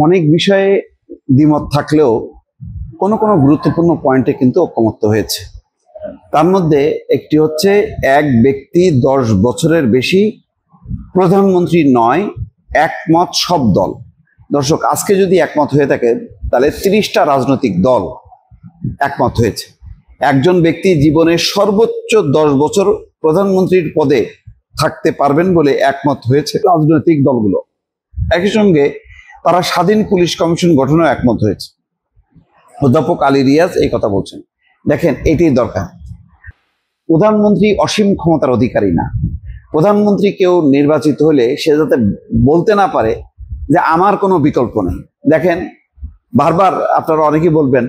অনেক বিষয়ে দ্বিমত থাকলেও কোনো কোনো গুরুত্বপূর্ণ পয়েন্টে কিন্তু ঐকমত্য হয়েছে। তার মধ্যে একটি হচ্ছে এক ব্যক্তি 10 বছরের বেশি প্রধানমন্ত্রী নয়, একমত সব দল। দর্শক, আজকে যদি একমত হয়ে থাকে তাহলে 30টা রাজনৈতিক দল একমত হয়েছে। একজন ব্যক্তি জীবনের সর্বোচ্চ 10 বছর প্রধানমন্ত্রীর পদে থাকতে পারবেন বলে একমত হয়েছে রাজনৈতিক দলগুলো। একই সঙ্গে তারা স্বাধীন পুলিশ কমিশন গঠনেও একমত হয়েছে। অধ্যাপক আলী রিয়াজ এই কথা বলছেন। দেখেন, এটাই দরকার। প্রধানমন্ত্রী অসীম ক্ষমতার অধিকারী না। প্রধানমন্ত্রী কেউ নির্বাচিত হলে সে যাতে বলতে না পারে যে আমার কোনো বিকল্প নেই। দেখেন, বারবার আপনারা অনেকেই বলবেন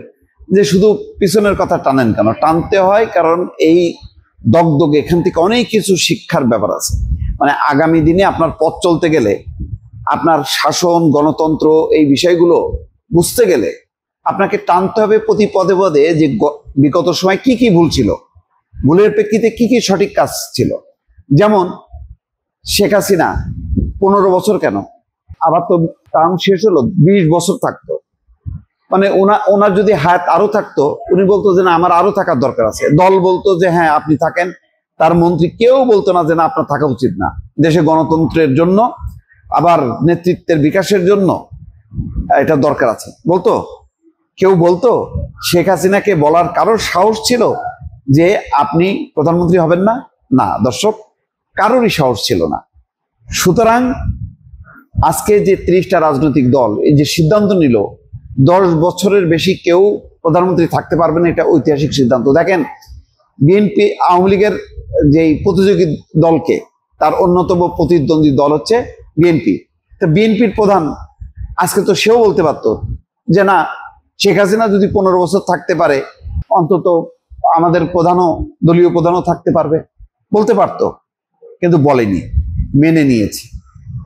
যে শুধু পিছনের কথা টানেন কেন? টানতে হয় কারণ এই দগদগে এখান থেকে অনেক কিছু শিক্ষার ব্যাপার আছে। মানে আগামী দিনে আপনার পথ চলতে গেলে, আপনার শাসন, গণতন্ত্র এই বিষয়গুলো বুঝতে গেলে আপনাকে টানতে হবে প্রতি পদে পদে যে বিগত সময় কি কি ভুল ছিল, ভুলের প্রেক্ষিতে কি কি সঠিক কাজ ছিল। যেমন শেখ হাসিনা 15 বছর কেন, আবার তো টার্ম শেষ হলো, 20 বছর থাকতো। মানে ওনার যদি হায়াত আরো থাকতো, উনি বলতো যে না, আমার আরো থাকার দরকার আছে। দল বলতো যে হ্যাঁ আপনি থাকেন, তার মন্ত্রী কেউ বলতো না যে না আপনার থাকা উচিত না। দেশে গণতন্ত্রের জন্য, আবার নেতৃত্বের বিকাশের জন্য এটা দরকার আছে বলতো? কেউ বলতো? শেখ হাসিনাকে বলার কারোর সাহস ছিল যে আপনি প্রধানমন্ত্রী হবেন না? না দর্শক, কারোরই সাহস ছিল না। সুতরাং আজকে যে 30টা রাজনৈতিক দল এই যে সিদ্ধান্ত নিল 10 বছরের বেশি কেউ প্রধানমন্ত্রী থাকতে পারবে না, এটা ঐতিহাসিক সিদ্ধান্ত। দেখেন, বিএনপি আওয়ামী লীগের যেই প্রতিযোগী দলকে, তার অন্যতম প্রতিদ্বন্দ্বী দল হচ্ছে বিএনপি। তো বিএনপির প্রধান আজকে তো সেও বলতে পারতো যে না, শেখ হাসিনা যদি 15 বছর থাকতে পারে, অন্তত আমাদের প্রধানও, দলীয় প্রধানও থাকতে পারবে, বলতে পারতো, কিন্তু বলেনি, মেনে নিয়েছে।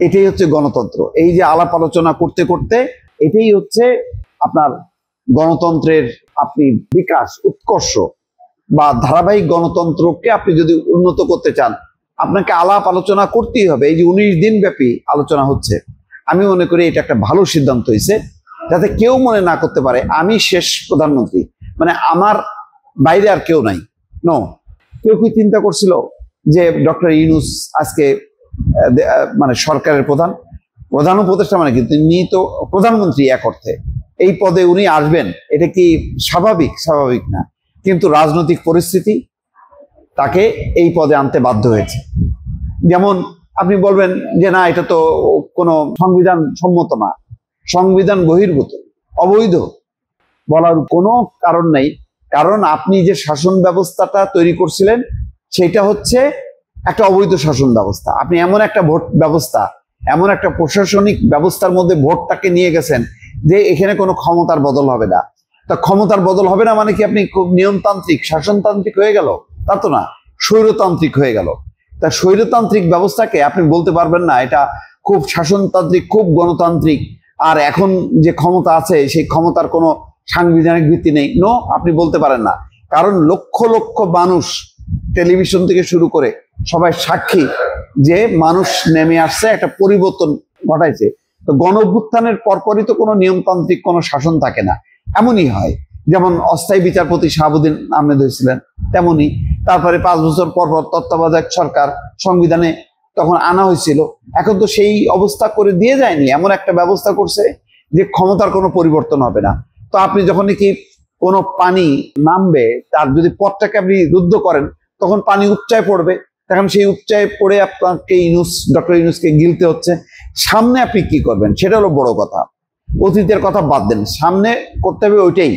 এটাই হচ্ছে গণতন্ত্র। এই যে আলাপ আলোচনা করতে করতে এটাই হচ্ছে আপনার গণতন্ত্রের আপনি বিকাশ, উৎকর্ষ বা ধারাবাহিক গণতন্ত্রকে আপনি যদি উন্নত করতে চান, আপনাকে আলাপ আলোচনা করতেই হবে। এই যে 19 দিন ব্যাপী আলোচনা হচ্ছে, আমি মনে করি এটা একটা ভালো সিদ্ধান্ত হয়েছে, যাতে কেউ মনে না করতে পারে আমি শেষ প্রধানমন্ত্রী, মানে আমার বাইরে আর কেউ নাই। নো, কেউ কি চিন্তা করছিল যে ডক্টর ইউনূস আজকে মানে সরকারের প্রধান উপদেষ্টা, মানে কিন্তু উনি তো প্রধানমন্ত্রী এক অর্থে, এই পদে উনি আসবেন, এটা কি স্বাভাবিক? স্বাভাবিক না। কিন্তু রাজনৈতিক পরিস্থিতি তাকে এই পদে আনতে বাধ্য হয়েছে। যেমন আপনি বলবেন যে না, এটা তো কোনো সংবিধান সম্মত না, সংবিধান বহির্ভূত, অবৈধ। বলার কোনো কারণ নেই, কারণ আপনি যে শাসন ব্যবস্থাটা তৈরি করছিলেন সেটা হচ্ছে একটা অবৈধ শাসন ব্যবস্থা। আপনি এমন একটা ভোট ব্যবস্থা, এমন একটা প্রশাসনিক ব্যবস্থার মধ্যে ভোটটাকে নিয়ে গেছেন যে এখানে কোনো ক্ষমতার বদল হবে না। তা ক্ষমতার বদল হবে না মানে কি আপনি খুব নিয়মতান্ত্রিক, শাসনতান্ত্রিক হয়ে গেল? তা তো না, স্বৈরতান্ত্রিক হয়ে গেল। তা স্বৈরতান্ত্রিক ব্যবস্থাকে আপনি বলতে পারবেন না এটা খুব শাসনতান্ত্রিক, খুব গণতান্ত্রিক, আর এখন যে ক্ষমতা আছে সেই ক্ষমতার কোনো সাংবিধানিক ভিত্তি নেই। নো, আপনি বলতে পারেন না, কারণ লক্ষ লক্ষ মানুষ, টেলিভিশন থেকে শুরু করে সবাই সাক্ষী যে মানুষ নেমে আসছে, একটা পরিবর্তন ঘটাইছে। তো গণ অভ্যুত্থানের পরপরই তো কোনো নিয়মতান্ত্রিক কোনো শাসন থাকে না, এমনই হয়। যেমন অস্থায়ী বিচারপতি শাহাবুদ্দিন আহমেদ হয়েছিলেন, তেমনি তারপরে 5 বছর পর পর তত্ত্বাবধায়ক সরকার সংবিধানে তখন আনা হয়েছিল। এখন তো সেই অবস্থা করে দিয়ে যায়নি, এমন একটা ব্যবস্থা করছে যে ক্ষমতার কোনো পরিবর্তন হবে না। তো আপনি যখন কি কোনো পানি নামবে, তার যদি পথটাকে আপনি রুদ্ধ করেন, তখন পানি উচ্চায় পড়বে, তখন সেই উচ্চায় পড়ে আপনাকে ডক্টর ইউনূসকে গিলতে হচ্ছে। সামনে আপনি কি করবেন সেটা হলো বড় কথা। অতীতের কথা বাদ দেন, সামনে করতে হবে ওইটাই,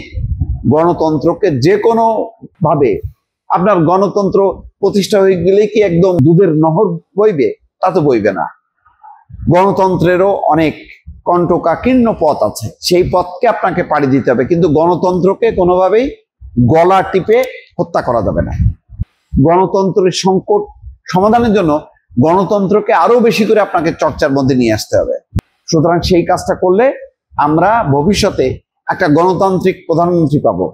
গণতন্ত্রকে যে কোনো ভাবে। আপনার গণতন্ত্র প্রতিষ্ঠা হয়ে গেলে কি একদম দুধের নহর বইবে? তা তো বইবে না। গণতন্ত্রেরও অনেক কণ্টকাকীর্ণ পথ আছে, সেই পথকে আপনাকে পাড়ি দিতে হবে। কিন্তু গণতন্ত্রকে কোনোভাবেই গলা টিপে হত্যা করা যাবে না। গণতন্ত্রের সংকট সমাধানের জন্য গণতন্ত্রকে আরো বেশি করে আপনাকে চর্চার মধ্যে নিয়ে আসতে হবে। সুতরাং সেই কাজটা করলে আমরা ভবিষ্যতে একটা গণতান্ত্রিক প্রধানমন্ত্রী পাবো।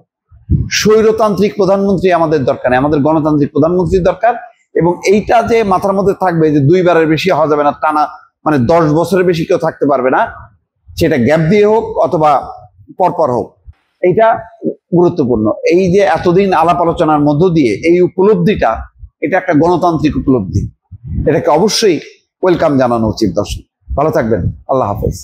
স্বৈরতান্ত্রিক প্রধানমন্ত্রী আমাদের দরকার নেই, আমাদের গণতান্ত্রিক প্রধানমন্ত্রী দরকার। এবং এইটা যে মাথার মধ্যে থাকবে যে 2 বারের বেশি হওয়া যাবে না, টানা মানে 10 বছরের বেশি কেউ থাকতে পারবে না, সেটা গ্যাপ দিয়ে হোক অথবা পরপর হোক, এইটা গুরুত্বপূর্ণ। এই যে এতদিন আলাপ আলোচনার মধ্য দিয়ে এই উপলব্ধিটা, এটা একটা গণতান্ত্রিক উপলব্ধি, এটাকে অবশ্যই ওয়েলকাম জানানো উচিত। দর্শক ভালো থাকবেন, আল্লাহ হাফেজ।